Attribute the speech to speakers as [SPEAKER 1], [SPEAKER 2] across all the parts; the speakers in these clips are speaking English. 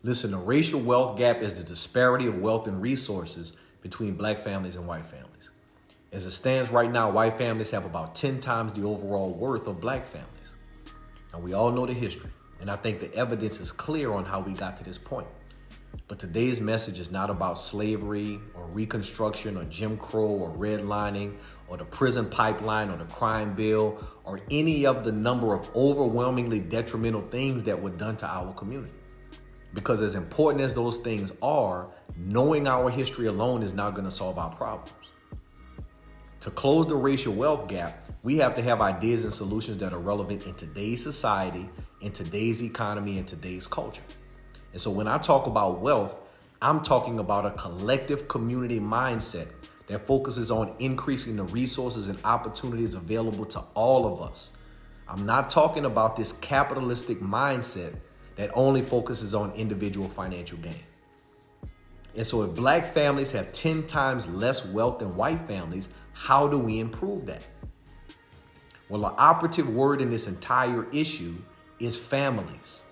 [SPEAKER 1] Listen, the racial wealth gap is the disparity of wealth and resources between black families and white families. As it stands right now, white families have about 10 times the overall worth of black families. Now, we all know the history, and I think the evidence is clear on how we got to this point. But today's message is not about slavery or Reconstruction or Jim Crow or redlining or the prison pipeline or the crime bill or any of the number of overwhelmingly detrimental things that were done to our community. Because as important as those things are, knowing our history alone is not going to solve our problems. To close the racial wealth gap, we have to have ideas and solutions that are relevant in today's society, in today's economy, and today's culture. And so when I talk about wealth, I'm talking about a collective community mindset that focuses on increasing the resources and opportunities available to all of us. I'm not talking about this capitalistic mindset that only focuses on individual financial gain. And so if black families have 10 times less wealth than white families, how do we improve that? Well, the operative word in this entire issue is families.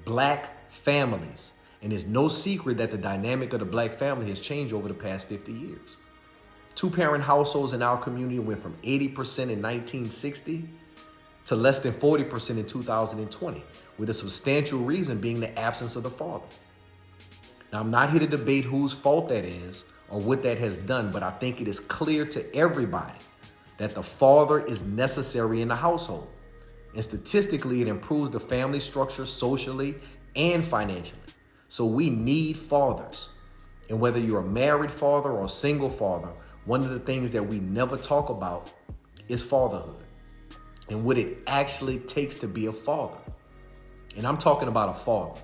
[SPEAKER 1] Black families. And it's no secret that the dynamic of the black family has changed over the past 50 years. Two-parent households in our community went from 80% in 1960 to less than 40% in 2020, with a substantial reason being the absence of the father. Now, I'm not here to debate whose fault that is or what that has done, but I think it is clear to everybody that the father is necessary in the household. And statistically, it improves the family structure socially and financially. So we need fathers. And whether you're a married father or a single father, one of the things that we never talk about is fatherhood and what it actually takes to be a father. And I'm talking about a father,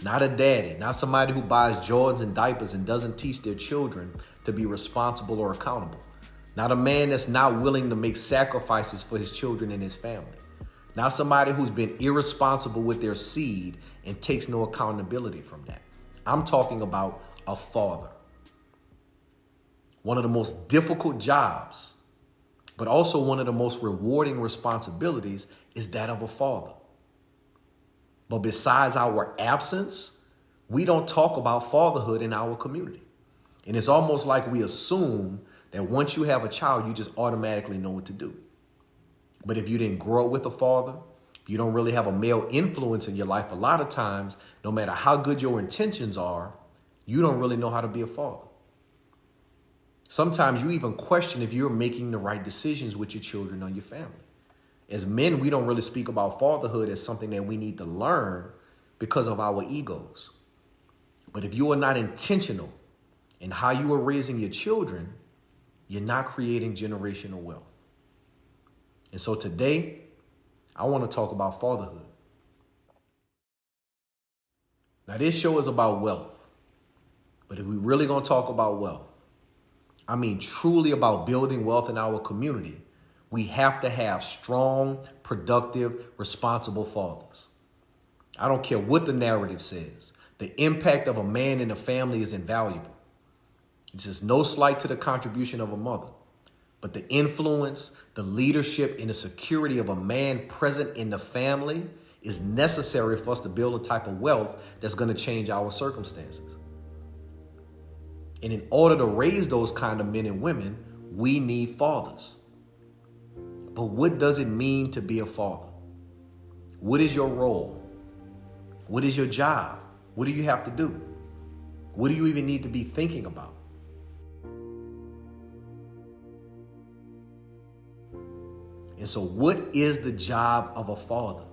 [SPEAKER 1] not a daddy, not somebody who buys Jordans and diapers and doesn't teach their children to be responsible or accountable. Not a man that's not willing to make sacrifices for his children and his family. Not somebody who's been irresponsible with their seed and takes no accountability from that. I'm talking about a father. One of the most difficult jobs, but also one of the most rewarding responsibilities is that of a father. But besides our absence, we don't talk about fatherhood in our community. And it's almost like we assume that once you have a child, you just automatically know what to do. But if you didn't grow up with a father, if you don't really have a male influence in your life, a lot of times, no matter how good your intentions are, you don't really know how to be a father. Sometimes you even question if you're making the right decisions with your children or your family. As men, we don't really speak about fatherhood as something that we need to learn because of our egos. But if you are not intentional in how you are raising your children, you're not creating generational wealth. And so today, I want to talk about fatherhood. Now, this show is about wealth. But if we're really going to talk about wealth, I mean truly about building wealth in our community, we have to have strong, productive, responsible fathers. I don't care what the narrative says. The impact of a man in a family is invaluable. It's just no slight to the contribution of a mother. But the influence, the leadership, and the security of a man present in the family is necessary for us to build a type of wealth that's going to change our circumstances. And in order to raise those kind of men and women, we need fathers. But what does it mean to be a father? What is your role? What is your job? What do you have to do? What do you even need to be thinking about? And so what is the job of a father?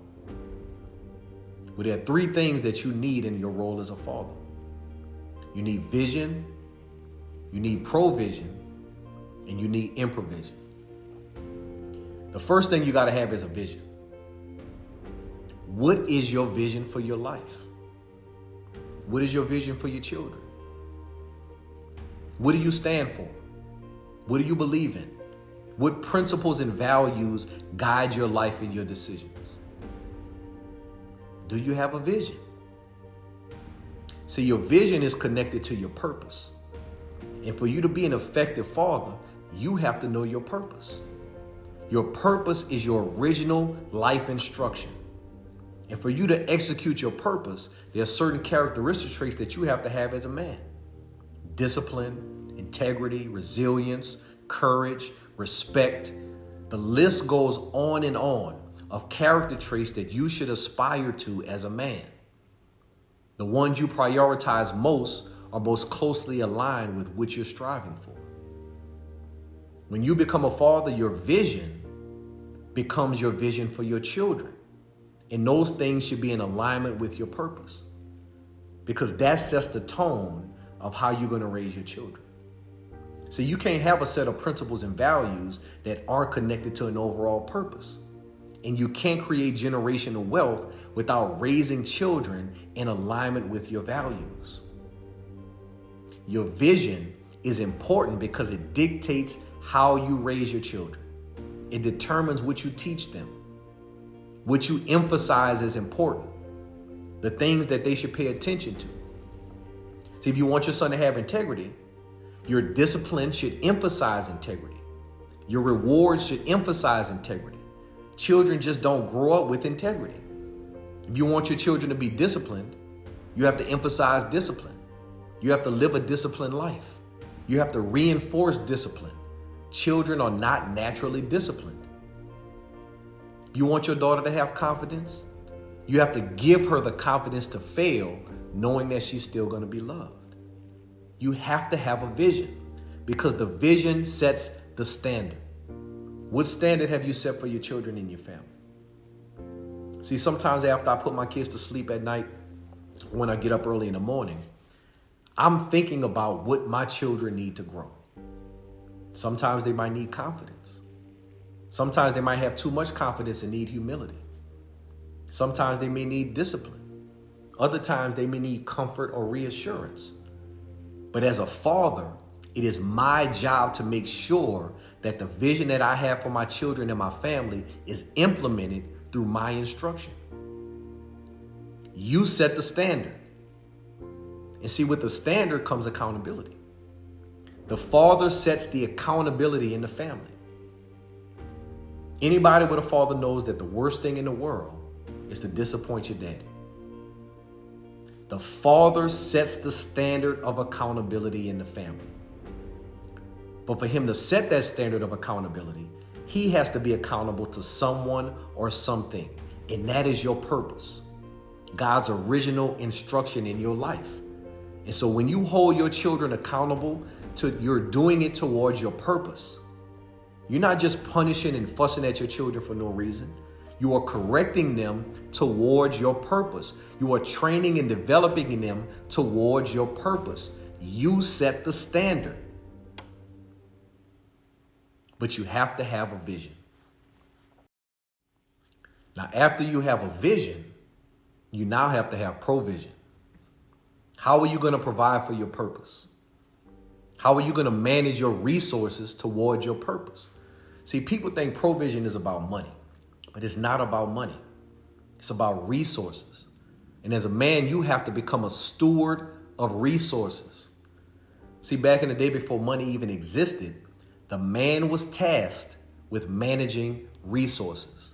[SPEAKER 1] Well, there are three things that you need in your role as a father. You need vision, you need provision, and you need improvision. The first thing you got to have is a vision. What is your vision for your life? What is your vision for your children? What do you stand for? What do you believe in? What principles and values guide your life and your decisions? Do you have a vision? See, your vision is connected to your purpose. And for you to be an effective father, you have to know your purpose. Your purpose is your original life instruction. And for you to execute your purpose, there are certain characteristic traits that you have to have as a man. Discipline, integrity, resilience, courage, respect. The list goes on and on of character traits that you should aspire to as a man. The ones you prioritize most are most closely aligned with what you're striving for. When you become a father, your vision becomes your vision for your children. And those things should be in alignment with your purpose, because that sets the tone of how you're going to raise your children. So you can't have a set of principles and values that aren't connected to an overall purpose. And you can't create generational wealth without raising children in alignment with your values. Your vision is important because it dictates how you raise your children. It determines what you teach them, what you emphasize as important, the things that they should pay attention to. See, if you want your son to have integrity, your discipline should emphasize integrity. Your rewards should emphasize integrity. Children just don't grow up with integrity. If you want your children to be disciplined, you have to emphasize discipline. You have to live a disciplined life. You have to reinforce discipline. Children are not naturally disciplined. You want your daughter to have confidence? You have to give her the confidence to fail, knowing that she's still going to be loved. You have to have a vision, because the vision sets the standard. What standard have you set for your children and your family? See, sometimes after I put my kids to sleep at night, when I get up early in the morning, I'm thinking about what my children need to grow. Sometimes they might need confidence. Sometimes they might have too much confidence and need humility. Sometimes they may need discipline. Other times they may need comfort or reassurance. But as a father, it is my job to make sure that the vision that I have for my children and my family is implemented through my instruction. You set the standard. And see, with the standard comes accountability. The father sets the accountability in the family. Anybody with a father knows that the worst thing in the world is to disappoint your daddy. The father sets the standard of accountability in the family. But for him to set that standard of accountability, he has to be accountable to someone or something. And that is your purpose, God's original instruction in your life. And so when you hold your children accountable, you're doing it towards your purpose. You're not just punishing and fussing at your children for no reason. You are correcting them towards your purpose. You are training and developing them towards your purpose. You set the standard. But you have to have a vision. Now, after you have a vision, you now have to have provision. How are you going to provide for your purpose? How are you going to manage your resources towards your purpose? See, people think provision is about money, but it's not about money. It's about resources. And as a man, you have to become a steward of resources. See, back in the day before money even existed, the man was tasked with managing resources,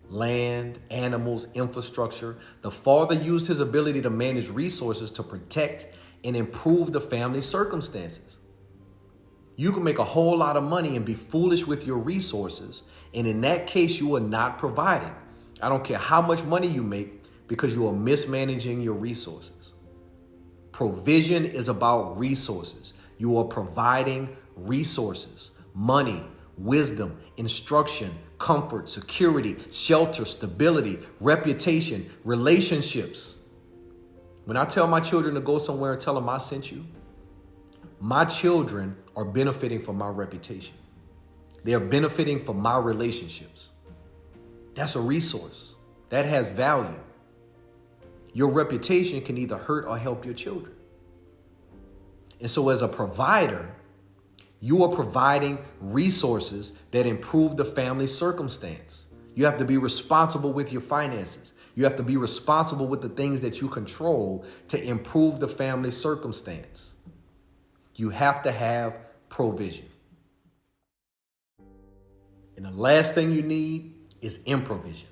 [SPEAKER 1] land, animals, infrastructure. The father used his ability to manage resources to protect and improve the family's circumstances. You can make a whole lot of money and be foolish with your resources. And in that case, you are not providing. I don't care how much money you make, because you are mismanaging your resources. Provision is about resources. You are providing resources, money, wisdom, instruction, comfort, security, shelter, stability, reputation, relationships. When I tell my children to go somewhere and tell them I sent you, my children are benefiting from my reputation. They are benefiting from my relationships. That's a resource. That has value. Your reputation can either hurt or help your children. And so as a provider, you are providing resources that improve the family's circumstance. You have to be responsible with your finances. You have to be responsible with the things that you control to improve the family's circumstance. You have to have provision. And the last thing you need is improvision.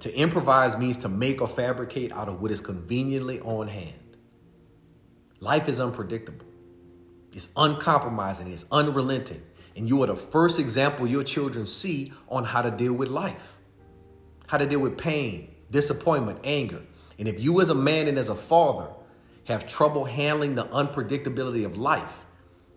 [SPEAKER 1] To improvise means to make or fabricate out of what is conveniently on hand. Life is unpredictable. It's uncompromising. It's unrelenting. And you are the first example your children see on how to deal with life, how to deal with pain, disappointment, anger. And if you as a man and as a father have trouble handling the unpredictability of life,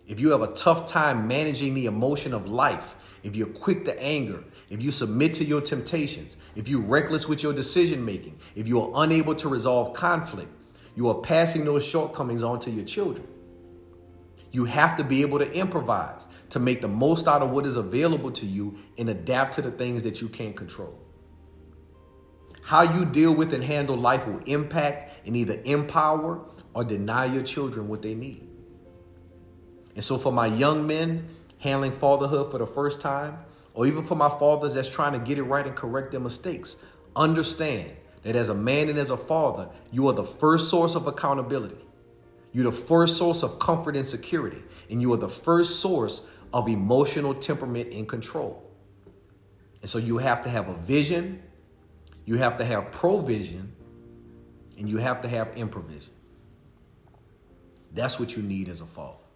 [SPEAKER 1] if you have a tough time managing the emotion of life, if you're quick to anger, if you submit to your temptations, if you're reckless with your decision making, if you are unable to resolve conflict, you are passing those shortcomings on to your children. You have to be able to improvise, to make the most out of what is available to you and adapt to the things that you can't control. How you deal with and handle life will impact and either empower or deny your children what they need. And so for my young men handling fatherhood for the first time, or even for my fathers that's trying to get it right and correct their mistakes, understand that as a man and as a father, you are the first source of accountability. You're the first source of comfort and security, and you are the first source of emotional temperament and control. And so you have to have a vision, you have to have provision, and you have to have improvision. That's what you need as a father.